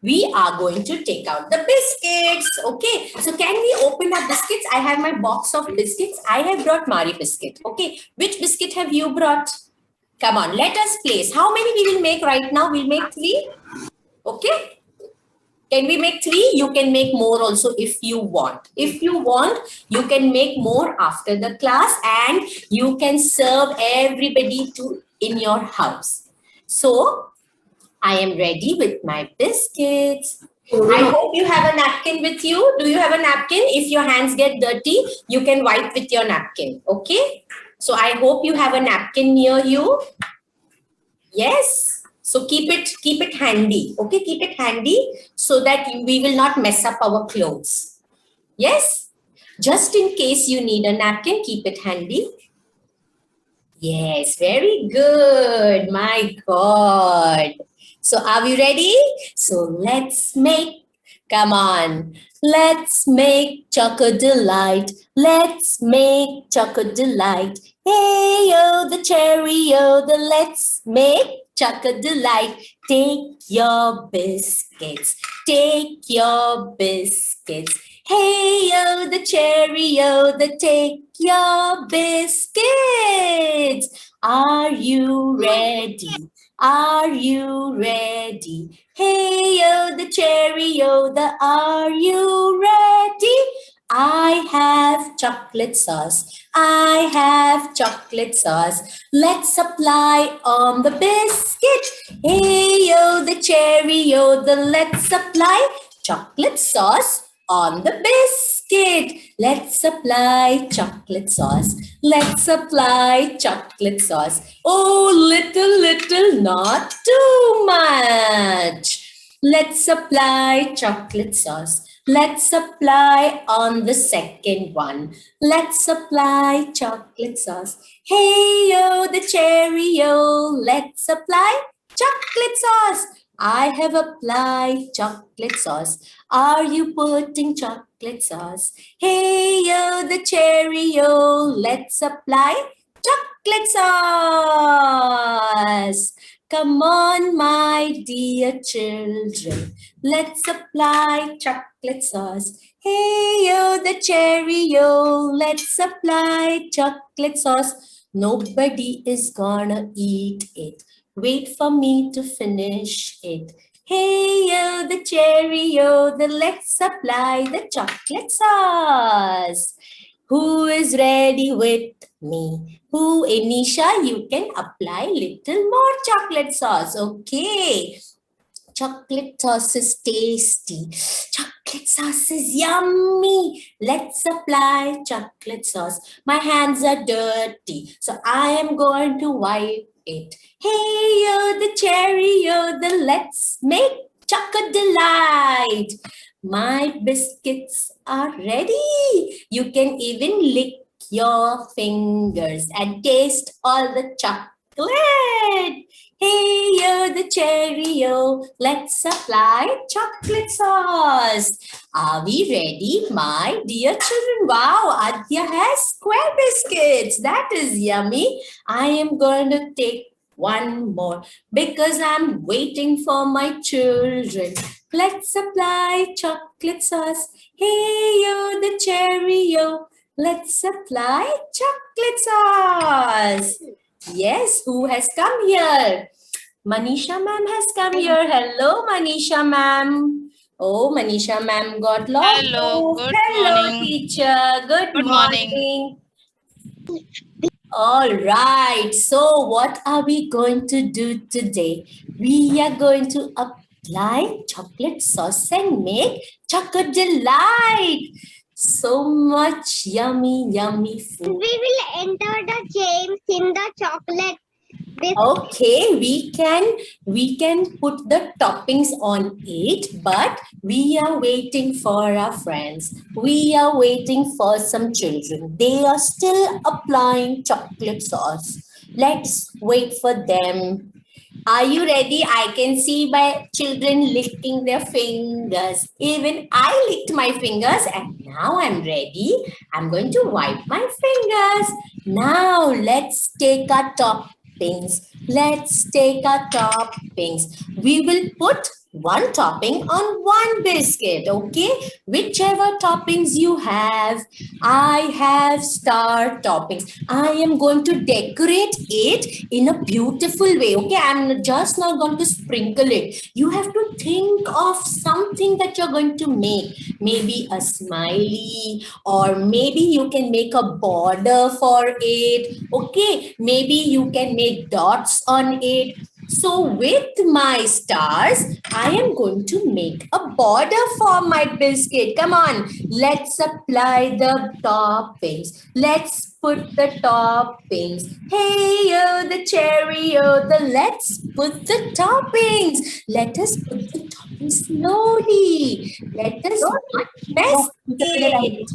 we are going to take out the biscuits. Okay, so can we open our biscuits? I have my box of biscuits. I have brought Mari biscuit. Okay, which biscuit have you brought? Come on, let us place. How many we will make right now? We'll make 3. Okay. Can we make 3? You can make more also if you want. If you want, you can make more after the class and you can serve everybody in your house. So, I am ready with my biscuits. I hope you have a napkin with you. Do you have a napkin? If your hands get dirty, you can wipe with your napkin. Okay? So, I hope you have a napkin near you. Yes. So keep it handy. Okay, keep it handy so that we will not mess up our clothes. Yes. Just in case you need a napkin, keep it handy. Yes, very good. My God. So are we ready? So let's make, come on. Let's make Choco delight. Let's make Choco delight. Hey, yo, the cherry, yo, the let's make Choco delight. Take your biscuits. Take your biscuits. Hey, yo, the cherry, yo, the take your biscuits. Are you ready? Are you ready? Hey, yo, the cherry, yo, the are you ready? I have chocolate sauce. I have chocolate sauce. Let's apply on the biscuit. Hey, yo, the cherry, yo, the let's apply chocolate sauce on the biscuit. Let's apply chocolate sauce. Let's apply chocolate sauce. Oh, little, not too much. Let's apply chocolate sauce. Let's apply on the second one. Let's apply chocolate sauce. Hey, yo, the cherry, yo. Let's apply chocolate sauce. I have applied chocolate sauce. Are you putting chocolate sauce? Hey, yo, the cherry, yo. Let's apply chocolate sauce. Come on, my dear children. Let's apply chocolate sauce. Hey, yo, the cherry, yo. Let's apply chocolate sauce. Nobody is gonna eat it. Wait for me to finish it. Hey, yo, the cherry, yo, the let's apply the chocolate sauce. Who is ready with me? Who, Anisha, you can apply little more chocolate sauce. Okay. Chocolate sauce is tasty. Chocolate sauce is yummy. Let's apply chocolate sauce. My hands are dirty, so I am going to wipe it. Hey, yo, the cherry, yo, the let's make chocolate delight. My biscuits are ready. You can even lick your fingers and taste all the chocolate. Hey, yo, the cherry, yo, let's apply chocolate sauce. Are we ready, my dear children? Wow, Adya has square biscuits. That is yummy. I am going to take one more because I'm waiting for my children. Let's apply chocolate sauce. Hey, yo, the cherry, yo, let's apply chocolate sauce. Yes, who has come here? Manisha ma'am has come here. Hello, Manisha ma'am. Oh, Manisha ma'am got lost. Hello, good Hello, morning. teacher. Good Good morning. morning. All right. So, what are we going to do today? We are going to apply chocolate sauce and make chocolate delight. So much yummy, yummy food. We will enter the James in the chocolate. Okay, we can put the toppings on it, but we are waiting for our friends. We are waiting for some children. They are still applying chocolate sauce. Let's wait for them. Are you ready? I can see my children licking their fingers. Even I licked my fingers and now I'm ready. I'm going to wipe my fingers. Now let's take our toppings. Let's take our toppings. We will put one topping on one biscuit. Okay, whichever toppings you have, I have star toppings. I am going to decorate it in a beautiful way. Okay, I'm just not going to sprinkle it. You have to think of something that you're going to make. Maybe a smiley, or maybe you can make a border for it. Okay, maybe you can make dots on it. So with my stars, I am going to make a border for my biscuit. Come on, let's apply the toppings. Let's put the toppings. Hey, oh, the cherry, oh, the let's put the toppings. Let us put the toppings slowly. Let us not mess it.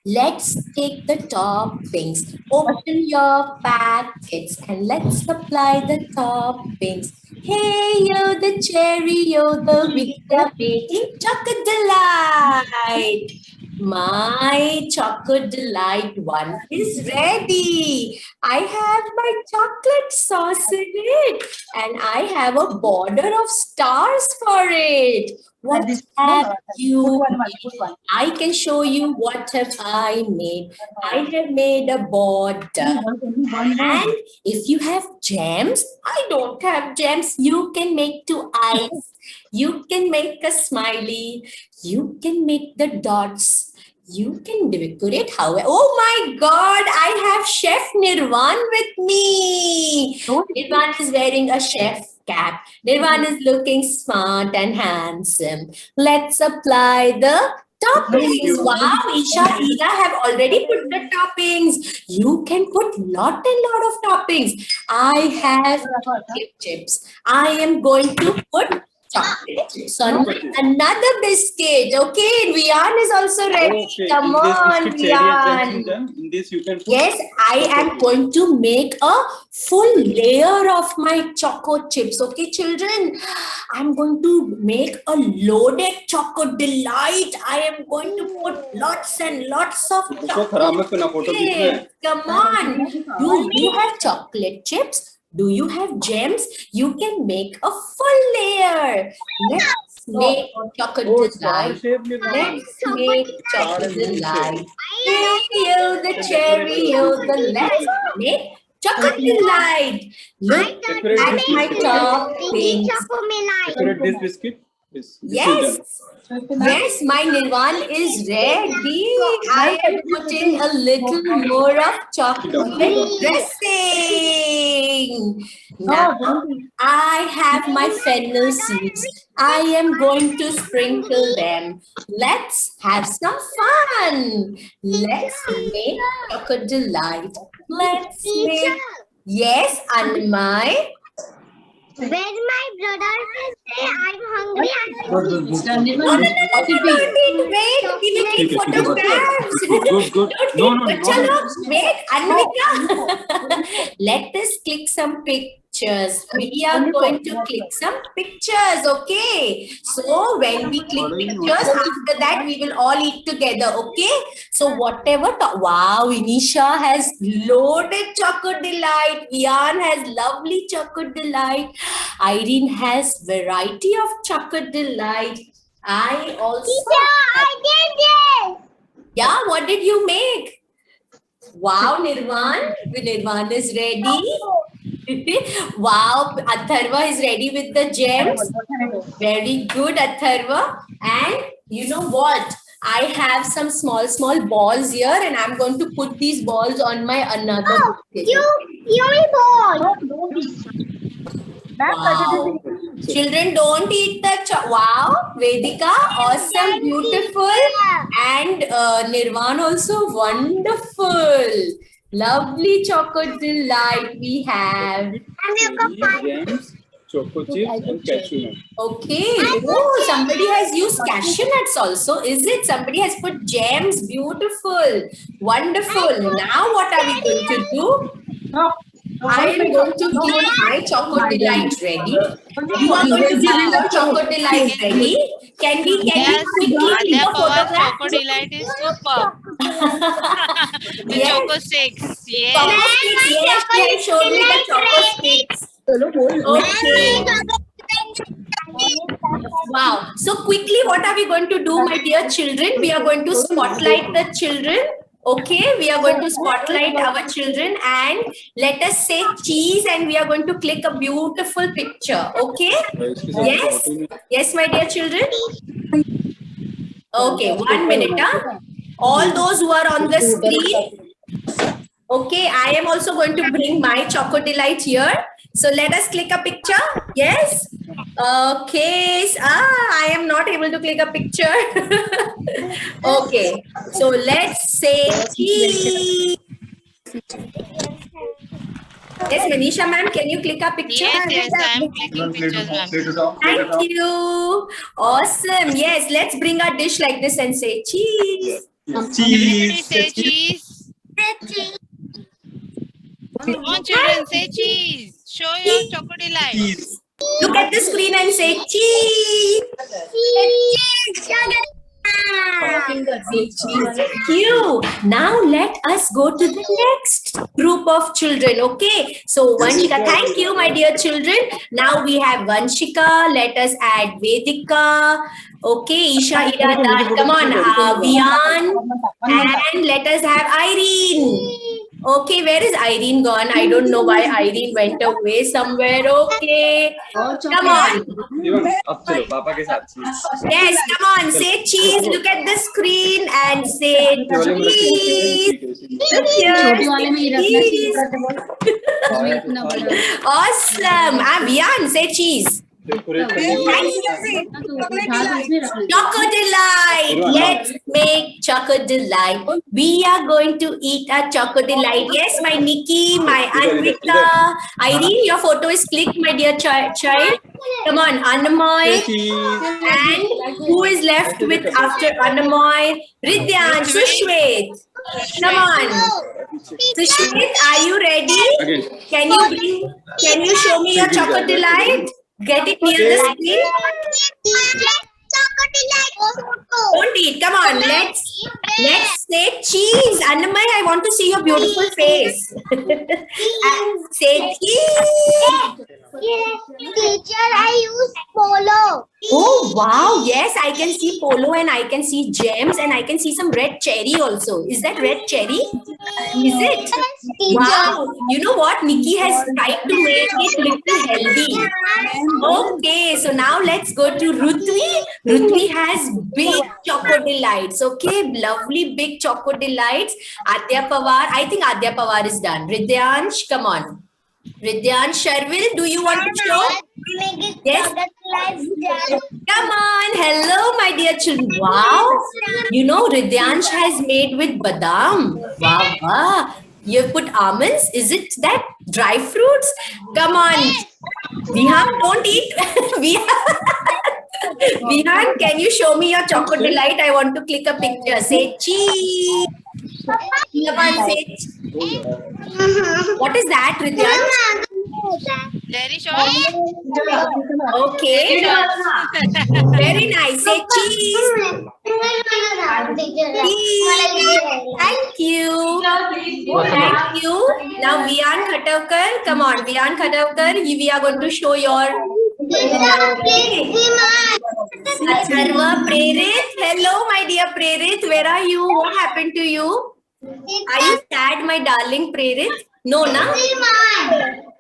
Let's take the toppings. Open your packets and let's apply the toppings. Hey, yo, the cherry, yo, the we are making chocolate delight. My chocolate delight one is ready. I have my chocolate sauce in it and I have a border of stars for it. What have you made? I can show you what have I made. I have made a border. And if you have gems, I don't have gems. You can make two eyes. You can make a smiley. You can make the dots. You can decorate however. Oh my God, I have Chef Nirvan with me. Nirvan is wearing a chef cap. Nirvan is looking smart and handsome. Let's apply the toppings. Wow, Isha, Ira have already put the toppings. You can put lot and lot of toppings. I have chocolate chips. I am going to put chocolate chips on another biscuit. Okay, Rian is also ready. Okay, Come in this on, biscuit cherry and Rian. done. In this you can put. Yes, I am going to make a full layer of my choco chips. Okay, children, I'm going to make a loaded choco delight. I am going to put lots and lots of देखो खराब मत करना photo खींच रहे हैं. Come on. Do you have chocolate chips? Do you have gems? You can make a full layer. Let's make chocolate Oh, star delight. shape Nirvan. Let's make chocolate delight. Hey, you the cherry, you the let's make chocolate delight. Look Decorate at this my biscuit. toppings. Decorate this biscuit. This is Yes. done. Yes, my Nirvan is ready. I am putting a little more of chocolate dressing. Now I have my fennel seeds. I am going to sprinkle them. Let's have some fun. Let's make chocolate delight. Let's make. Yes, Anmai. When my brother say I'm hungry, Wait, we will take photographs. Good. Don't No. take Chalo, wait, Anvika. Let us click some pictures. We are going to click some pictures, okay? So when we click pictures, after that we will all eat together, okay? So whatever, wow, Inisha has loaded chocolate delight. Ian has lovely chocolate delight. Irene has variety of chocolate delight. I also. I did this. Yeah, what did you make? Wow, Nirvan. Nirvan is ready. Wow, Atharva is ready with the gems. Very good, Atharva. And you know what? I have some small balls here and I'm going to put these balls on my another biscuit. You ball. Wow. Children, don't eat the wow, Vedika, awesome, beautiful, and Nirvan also wonderful. Lovely chocolate delight we have. Gems, choco chips and cashew nut. Okay. Oh, somebody has used cashew nuts also. Is it? Somebody has put gems. Beautiful. Wonderful. Now what are we going to do? I am going to get my chocolate delight ready. You are going to get your chocolate delight ready. Can we Yes, quickly take Adya a Pawar's photograph? Choco Delight is superb. The Yes. Choco Sticks. Yes. Choco sticks. Yes, she has showed me the choco sticks. Okay. Wow. So quickly, what are we going to do, my dear children? We are going to spotlight the children. Okay, we are going to spotlight our children and let us say cheese and we are going to click a beautiful picture. Okay? Yes? Yes, my dear children? Okay, 1 minute. Huh? All those who are on the screen. Okay, I am also going to bring my Choco Delight here. So let us click a picture. Yes? Okay. I am not able to click a picture. Okay. So let's say cheese. Yes, Manisha ma'am, can you click a picture? Yes, I am clicking pictures, ma'am. Thank you. Awesome. Yes, let's bring our dish like this and say cheese. Everybody say cheese. Come on, children, say cheese. Show your Choco Delight. Look at the screen and say cheese. Thank you. Now let us go to the next group of children. Okay. So Vanshika, thank you, my dear children. Now we have Vanshika. Let us add Vedika. Okay, Isha, Ida, Dad. Come on, Vian. And let us have Irene. Okay, where is Irene gone? I don't know why Irene went away somewhere. Okay. Come on. अब चलो पापा के साथ Yes, come on. Say cheese. Look at the screen and say cheese. Look here. Cheese. Awesome. Vian, say cheese. Choco Delight. Let's make Choco Delight. We are going to eat a Choco Delight. Yes, my Nikki, my Anvita. Irene, your photo is clicked, my dear child. Come on, Annamoy. And who is left with after Annamoy? Ridyan, Sushwet. Come on. Sushwet, are you ready? Can you show me your Choco Delight? Get it near the screen. Don't eat. Come on. Let's say cheese. Annamai, I want to see your beautiful face. Say cheese. Yes, teacher, I use polo. Oh, wow. Yes, I can see polo and I can see gems and I can see some red cherry also. Is that red cherry? Is it? Wow. You know what? Nikki has tried to make it little healthy. Okay, so now let's go to Ruthvi. Ruthvi has big Choco Delights. Okay, lovely big Choco Delights. Adya Pawar. I think Adya Pawar is done. Ridyansh, come on. Ridyansh, Sharvil, do you want to show? Yes. Come on. Hello, my dear children. Wow. You know, Ridyansh has made with badam. Wow. Wow. You put almonds. Is it that dry fruits? Come on. Vihan, don't eat. Vihan, can you show me your Choco Delight? I want to click a picture. Say cheese. Come on, say cheese. What is that, Ridyansh? Very short. Okay. Very nice. Say cheese. Thank you. Thank you. Now, Vian Khatavkar. Come on, Vian Khatavkar. We are going to show your Atharva Prerit. Hello, my dear Prerit. Where are you? What happened to you? Are you sad, my darling Prerit? No, na?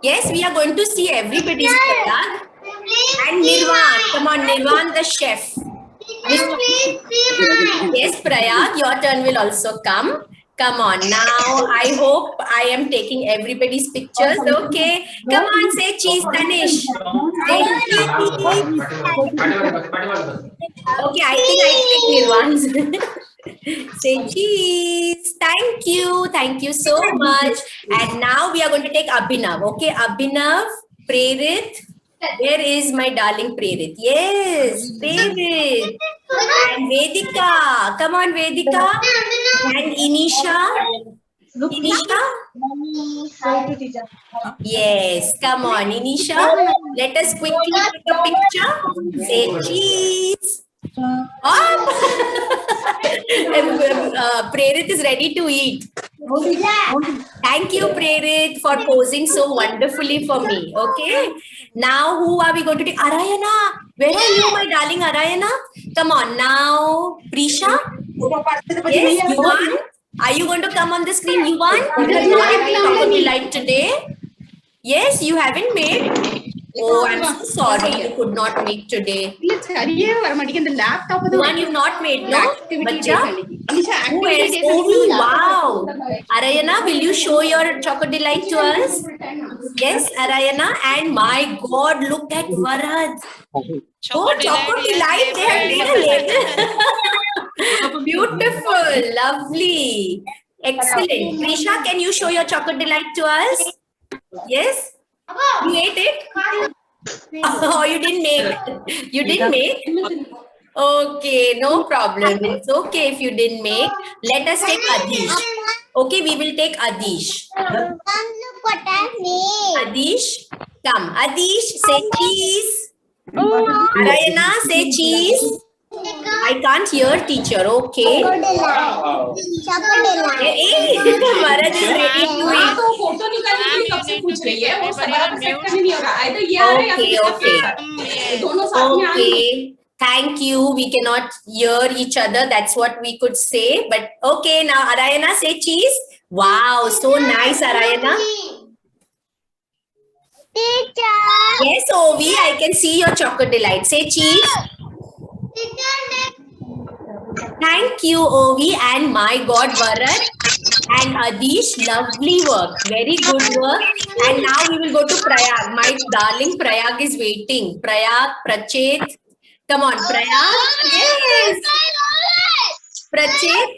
Yes, we are going to see everybody's Prayag. And Nirvan. Come on, Nirvan the chef. Yes, Prayag, your turn will also come. Come on, now I hope I am taking everybody's pictures. Okay, come on, say cheese, Tanish. Say cheese. Okay, I think I clicked Nirvan's. Say cheese. Thank you so much. And now we are going to take Abhinav. Okay, Abhinav, Prerit. Where is my darling Prerit? Yes, Prerit. And Vedika. Come on, Vedika. And Inisha. Inisha? Yes, come on, Inisha. Let us quickly take a picture. Say cheese. Prerit is ready to eat. Thank you, Prerit, for posing so wonderfully for me. Okay. Now, who are we going to take? Arayana. Where are you, my darling Arayana? Come on now, Prisha. Yes, you won. Are you going to come on the screen? You won. You have not had Choco Delight today. Yes, you haven't made. Oh, I'm so sorry you could not make today. The one you've not made, no? Bacha? Who else? Oh, wow. Arayana, will you show your Choco Delight to us? Yes, Arayana. And my God, look at Varad. Oh, Choco Delight. They have made a label. Beautiful. Lovely. Excellent. Prisha, can you show your Choco Delight to us? Yes? You ate it? Oh, you didn't make. You didn't make? Okay, no problem. It's okay if you didn't make. Let us take Adish. Okay, we will take Adish. Mom, look what I made. Adish, come. Adish, say cheese. Arayana, say cheese. I can't hear teacher. Okay. Choco Delight. Choco Delight. Hey, Varad is ready to eat. Photo निकालने के लिए कब से पूछ रही है वो सवाल एक्सेप्ट नहीं हो रहा है तो ये आ रहा है या फिर दोनों साथ में आ रहे हैं Thank you. We cannot hear each other. That's what we could say. But okay, now Arayana, say cheese. Wow, so nice, Arayana. Teacher. Yes, Ovi, I can see your Choco Delight. Say cheese. Thank you, Ovi, and my God, Varad and Adish. Lovely work. Very good work. And now we will go to Prayag. My darling Prayag is waiting. Prayag, Prachet. Come on, Prayag. Yes. Prachet.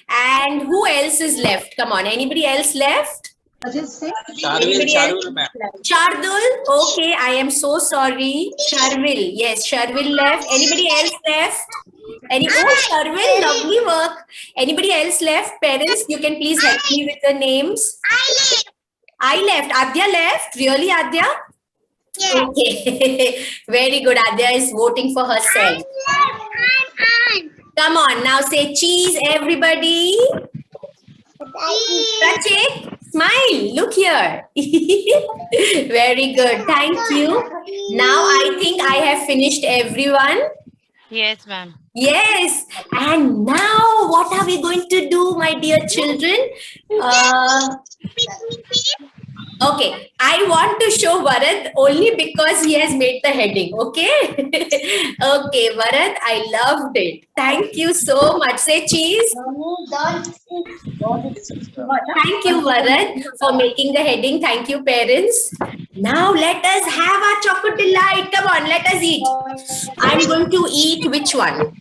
And who else is left? Come on. Anybody else left? Anybody else? Shardul. Okay, I am so sorry. Sharvil. Yes, Sharvil left. Anybody else left? Oh, Sharvil, lovely work. Anybody else left? Parents, you can please help me with the names. I left. Adya left. Really, Adya? Yes. Okay. Very good. Adya is voting for herself. Come on, now say cheese, everybody. Prachit, smile. Look here. Very good. Thank you. Now I think I have finished everyone. Yes, ma'am. Yes. And now what are we going to do, my dear children? Okay, I want to show Varad only because he has made the heading, okay? Okay, Varad, I loved it. Thank you so much. Say cheese. Thank you, Varad, for making the heading. Thank you, parents. Now let us have our Choco Delight. Come on, let us eat. I'm going to eat which one?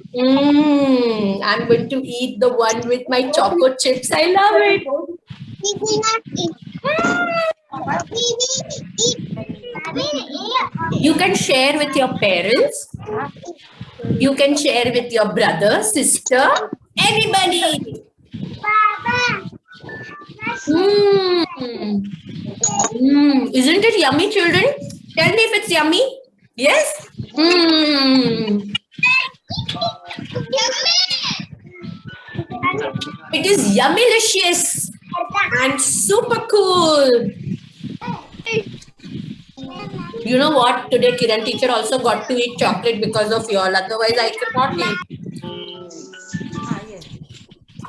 I'm going to eat the one with my choco chips. I love it. You can share with your parents. You can share with your brother, sister, anybody. Isn't it yummy, children? Tell me if it's yummy. Yes? It is yummylicious and super cool. You know what? Today Kiran teacher also got to eat chocolate because of you all. Otherwise, I could not eat.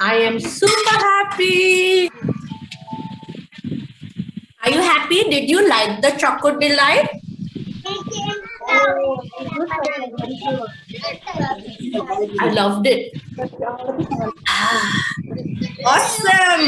I am super happy. Are you happy? Did you like the Choco Delight? I loved it. Awesome.